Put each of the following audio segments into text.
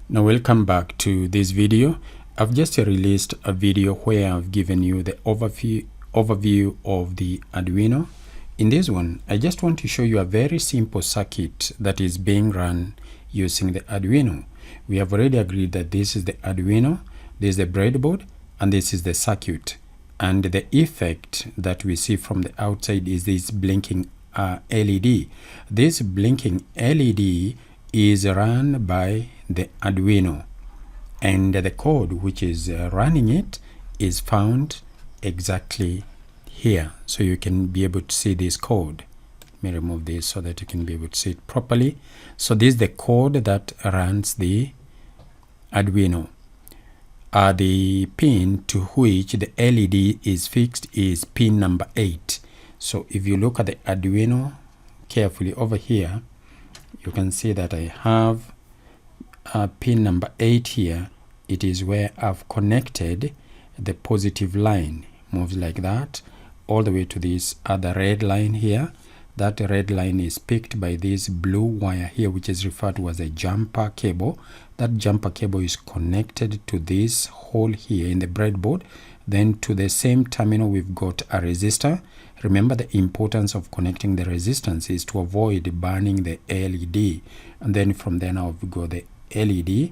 Now welcome back to this video. I've just released a video where I've given you the overview of the Arduino. In this one, I just want to show you a very simple circuit that is being run using the Arduino. We have already agreed that this is the Arduino, this is the breadboard, and this is the circuit. And the effect that we see from the outside is this blinking LED. This blinking LED is run by the Arduino, and the code which is running it is found exactly here, so you can be able to see this code. Let me remove this so that you can be able to see it properly. So this is the code that runs the Arduino. The pin to which the LED is fixed is pin number 8. So if you look at the Arduino carefully over here, you can see that I have pin number 8 here. It is where I've connected the positive line. Moves like that all the way to this other red line here. That red line is picked by this blue wire here, which is referred to as a jumper cable. That jumper cable is connected to this hole here in the breadboard. Then to the same terminal we've got a resistor. Remember, the importance of connecting the resistance is to avoid burning the LED. And then from there now we go the LED.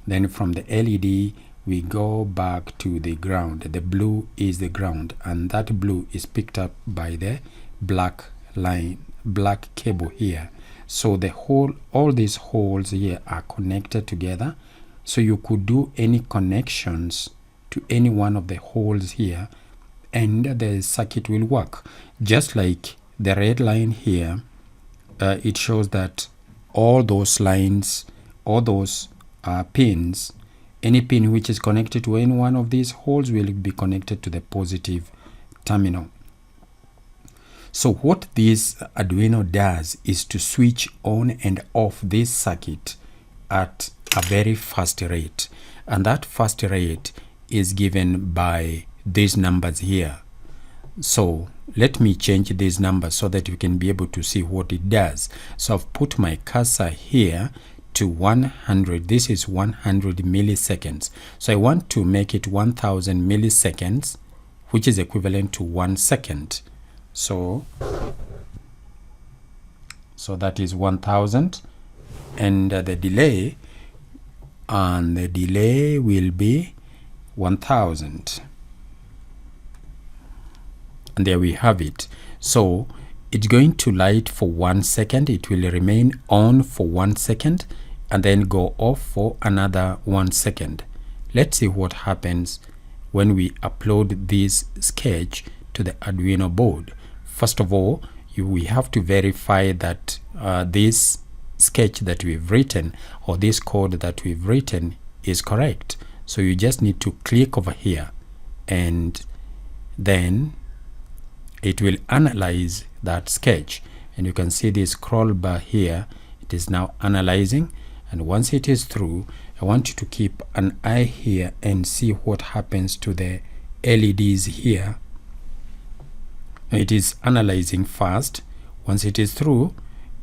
Then from the LED we go back to the ground. The blue is the ground, and that blue is picked up by the black line, black cable here. So the whole, all these holes here are connected together, so you could do any connections to any one of the holes here and the circuit will work. Just like the red line here, it shows that all those lines, all those pins, any pin which is connected to any one of these holes will be connected to the positive terminal. So what this Arduino does is to switch on and off this circuit at a very fast rate, and that fast rate is given by these numbers here. So let me change these numbers so that you can be able to see what it does. So I've put my cursor here to 100. This is 100 milliseconds. So I want to make it 1000 milliseconds, which is equivalent to 1 second. So that is 1000, and the delay will be 1000. And there we have it. So it's going to light for 1 second. It will remain on for 1 second and then go off for another 1 second. Let's see what happens when we upload this sketch to the Arduino board. First of all, we have to verify that this sketch that we've written, or this code that we've written, is correct. So you just need to click over here, and then it will analyze that sketch. And you can see this scroll bar here. It is now analyzing, and once it is through, I want you to keep an eye here and see what happens to the LEDs here. It is analyzing fast. Once it is through,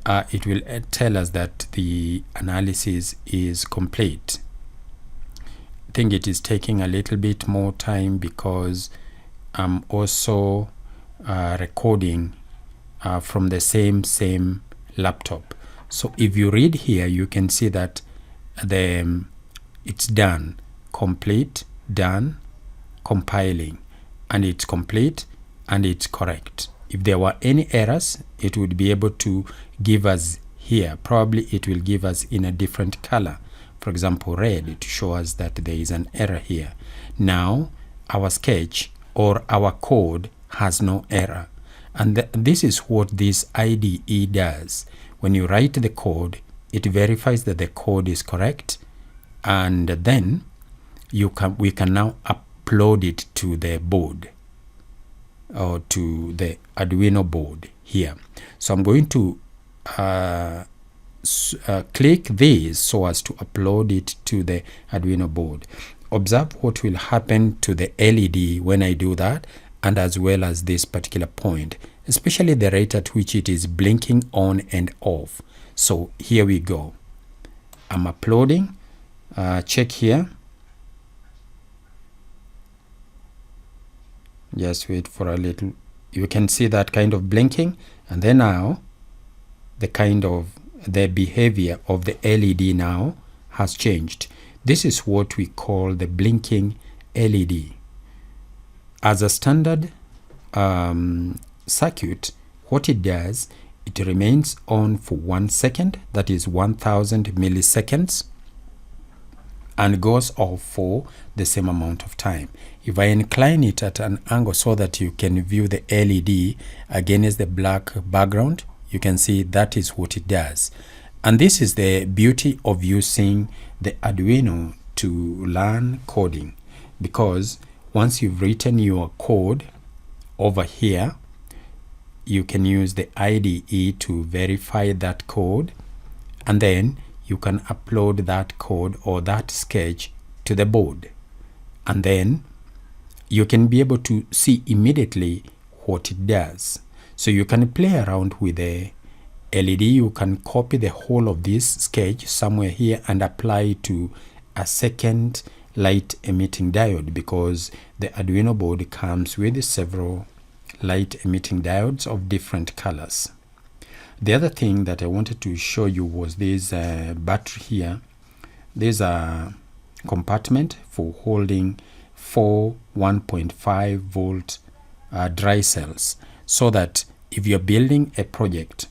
it will tell us that the analysis is complete. I think it is taking a little bit more time because I'm also recording from the same laptop. So if you read here, you can see that it's done, complete, done, compiling, and it's complete and it's correct. If there were any errors, it would be able to give us here. Probably it will give us in a different color, for example red, to show us that there is an error here. Now our sketch or our code has no error, and this is what this IDE does. When you write the code, it verifies that the code is correct, and then we can now upload it to the board, or to the Arduino board here. So I'm going to click this so as to upload it to the Arduino board. Observe what will happen to the LED when I do that, and as well as this particular point, especially the rate at which it is blinking on and off. So here we go. I'm uploading. check here. Just wait for a little. You can see that kind of blinking, and then now the behavior of the LED now has changed. This is what we call the blinking LED. As a standard circuit, what it does, it remains on for 1 second, that is 1000 milliseconds, and goes off for the same amount of time. If I incline it at an angle so that you can view the LED against the black background, you can see that is what it does. And this is the beauty of using the Arduino to learn coding, because once you've written your code over here, you can use the IDE to verify that code, and then you can upload that code or that sketch to the board, and then you can be able to see immediately what it does. So you can play around with the LED. You can copy the whole of this sketch somewhere here and apply it to a second light emitting diode, because the Arduino board comes with several light emitting diodes of different colors. The other thing that I wanted to show you was this battery here. There's a compartment for holding 4 1.5 volt dry cells, so that if you're building a project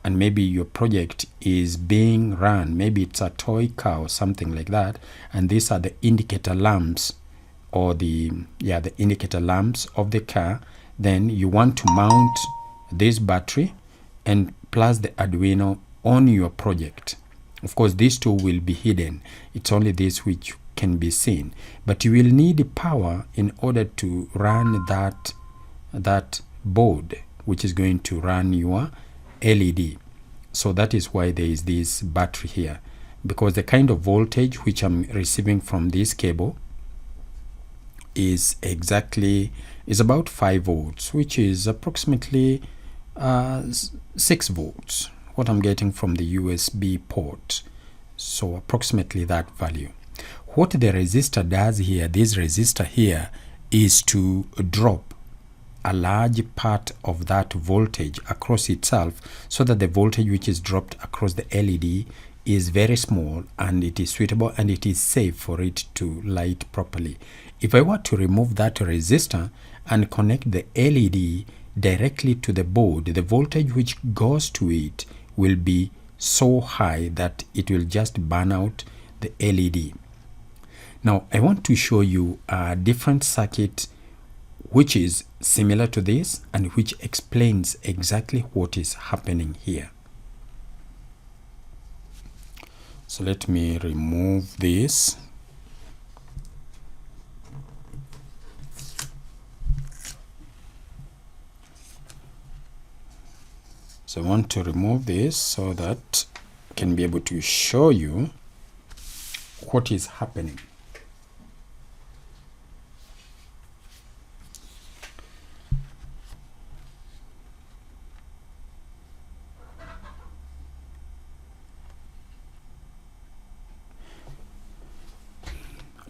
and maybe your project is being run, maybe it's a toy car or something like that, and these are the indicator lamps, or the indicator lamps of the car, then you want to mount this battery and plus the Arduino on your project. Of course, these two will be hidden. It's only this which can be seen, but you will need power in order to run that board, which is going to run your LED. So that is why there is this battery here, because the kind of voltage which I'm receiving from this cable is about 5 volts, which is approximately 6 volts, what I'm getting from the USB port. So approximately that value. What the resistor does here, this resistor here, is to drop a large part of that voltage across itself, so that the voltage which is dropped across the LED is very small, and it is suitable and it is safe for it to light properly. If I were to remove that resistor and connect the LED directly to the board, the voltage which goes to it will be so high that it will just burn out the LED. Now I want to show you a different circuit which is similar to this and which explains exactly what is happening here. So let me remove this. So I want to remove this so that I can be able to show you what is happening.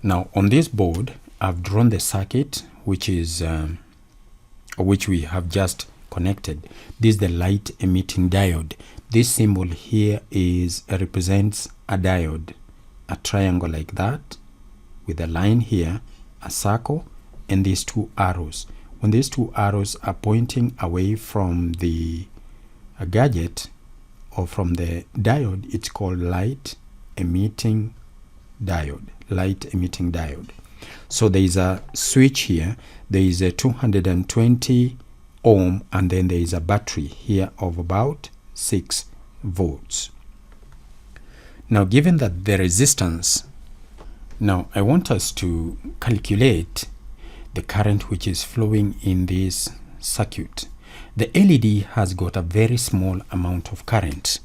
Now on this board, I've drawn the circuit which is which we have just connected. This is the light emitting diode. This symbol here represents a diode, a triangle like that, with a line here, a circle, and these 2 arrows. When these 2 arrows are pointing away from the gadget or from the diode, it's called light emitting diode. Light emitting diode. So there is a switch here. There is a 220 ohm, and then there is a battery here of about 6 volts. Now given that the resistance, now I want us to calculate the current which is flowing in this circuit. The LED has got a very small amount of current.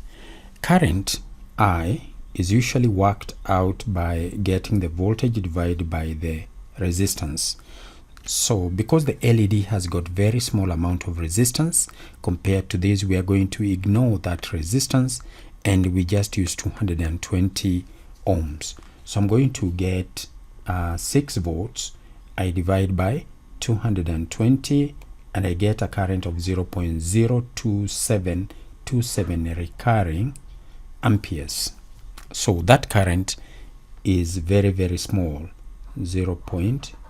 Current I is usually worked out by getting the voltage divided by the resistance. So because the LED has got very small amount of resistance compared to this, we are going to ignore that resistance and we just use 220 ohms. So I'm going to get 6 volts. I divide by 220 and I get a current of 0.02727 recurring amperes. So that current is very, very small,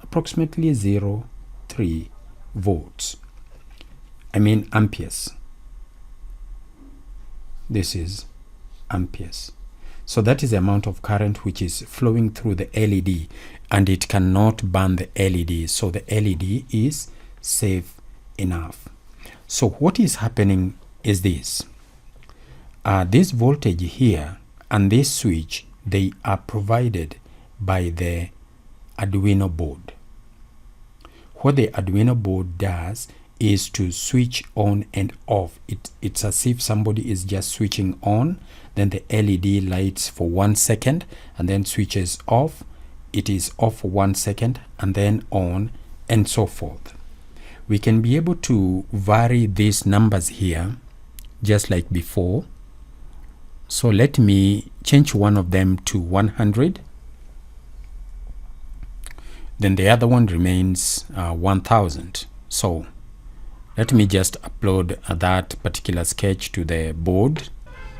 approximately 0.03 volts. I mean amperes. This is amperes. So that is the amount of current which is flowing through the LED, and it cannot burn the LED. So the LED is safe enough. So what is happening is this. This voltage here and this switch, they are provided by the Arduino board. What the Arduino board does is to switch on and off. It's as if somebody is just switching on, then the LED lights for 1 second and then switches off. It is off for 1 second and then on, and so forth. We can be able to vary these numbers here just like before. So let me change one of them to 100. Then the other one remains 1000. So let me just upload that particular sketch to the board.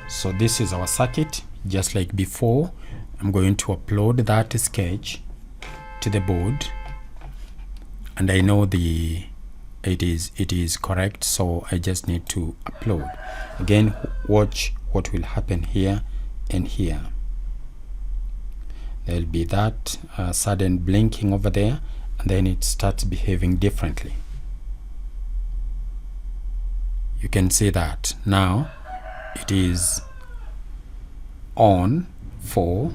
So this is our circuit, just like before. I'm going to upload that sketch to the board, and I know it is correct, so I just need to upload. Again, watch what will happen here and here. There'll be that sudden blinking over there, and then it starts behaving differently. You can see that now it is on for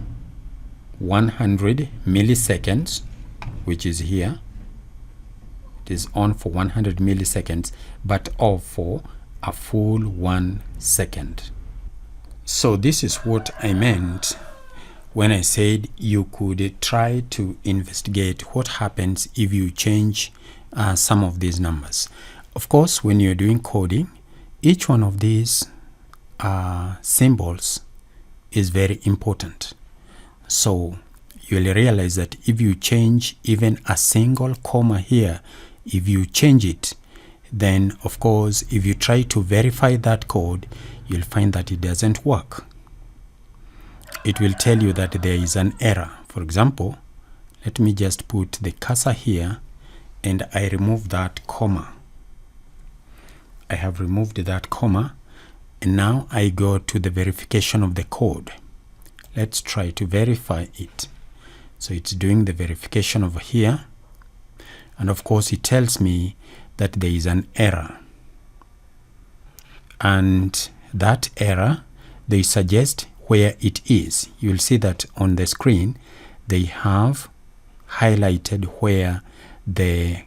100 milliseconds, which is here. It is on for 100 milliseconds, but off for a full 1 second. So this is what I meant when I said you could try to investigate what happens if you change some of these numbers. Of course, when you're doing coding, each one of these symbols is very important. So you'll realize that if you change even a single comma here, if you change it, then of course if you try to verify that code, you'll find that it doesn't work. It will tell you that there is an error. For example, let me just put the cursor here and I remove that comma. I have removed that comma, and now I go to the verification of the code. Let's try to verify it. So it's doing the verification over here, and of course it tells me that there is an error, and that error, they suggest where it is. You'll see that on the screen they have highlighted where the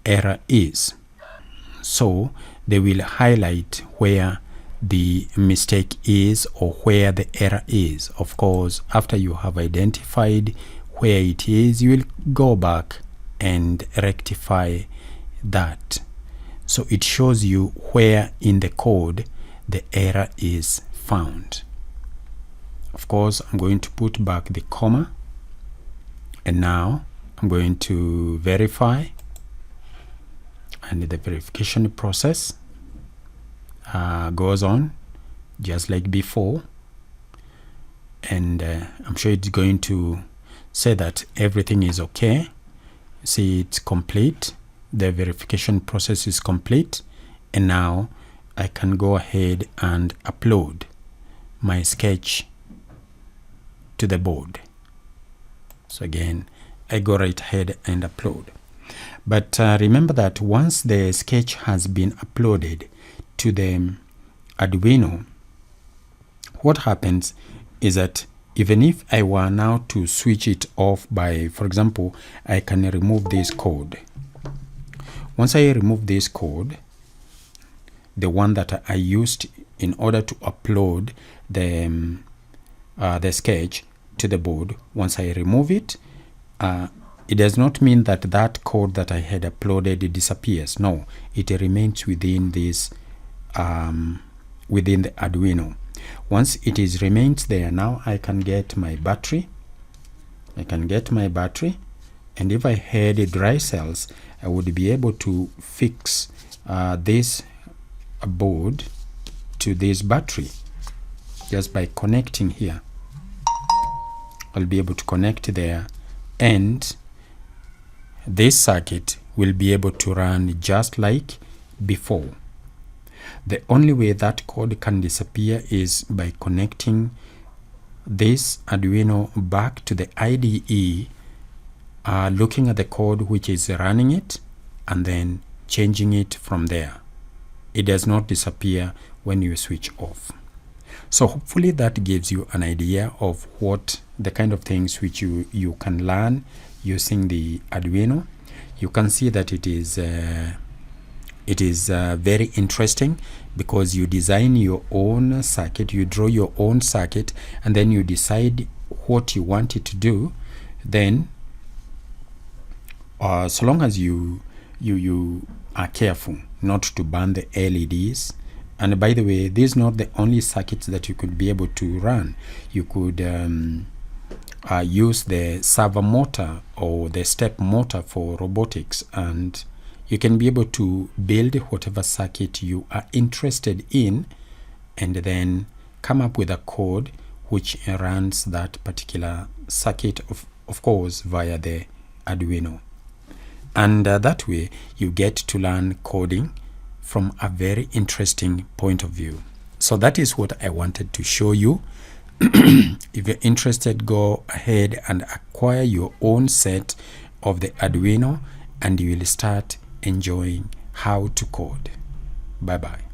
error is. So they will highlight where the mistake is or where the error is. Of course, after you have identified where it is, you will go back and rectify that. So it shows you where in the code the error is found. Of course, I'm going to put back the comma, and now I'm going to verify, and the verification process goes on just like before, and I'm sure it's going to say that everything is okay. See, it's complete. The verification process is complete, and now I can go ahead and upload my sketch to the board. So again, I go right ahead and upload. But remember that once the sketch has been uploaded to the Arduino, what happens is that even if I were now to switch it off by, for example, I can remove this code. Once I remove this code, the one that I used in order to upload the sketch to the board, once I remove it, it does not mean that that code that I had uploaded disappears. No, it remains within this within the Arduino. Once it remains there, now I can get my battery I can get my battery, and if I had dry cells, I would be able to fix this board to this battery just by connecting here. I'll be able to connect there, and this circuit will be able to run just like before. The only way that code can disappear is by connecting this Arduino back to the IDE, looking at the code which is running it, and then changing it from there. It does not disappear when you switch off. So hopefully that gives you an idea of what the kind of things which you can learn using the Arduino. You can see that it is very interesting, because you design your own circuit, you draw your own circuit, and then you decide what you want it to do. Then so long as you are careful not to burn the LEDs. And by the way, this is not the only circuits that you could be able to run. You could use the servo motor or the step motor for robotics, and you can be able to build whatever circuit you are interested in, and then come up with a code which runs that particular circuit, of course, via the Arduino. And that way you get to learn coding from a very interesting point of view. So that is what I wanted to show you. If you're interested, go ahead and acquire your own set of the Arduino, and you will start enjoying how to code. Bye bye.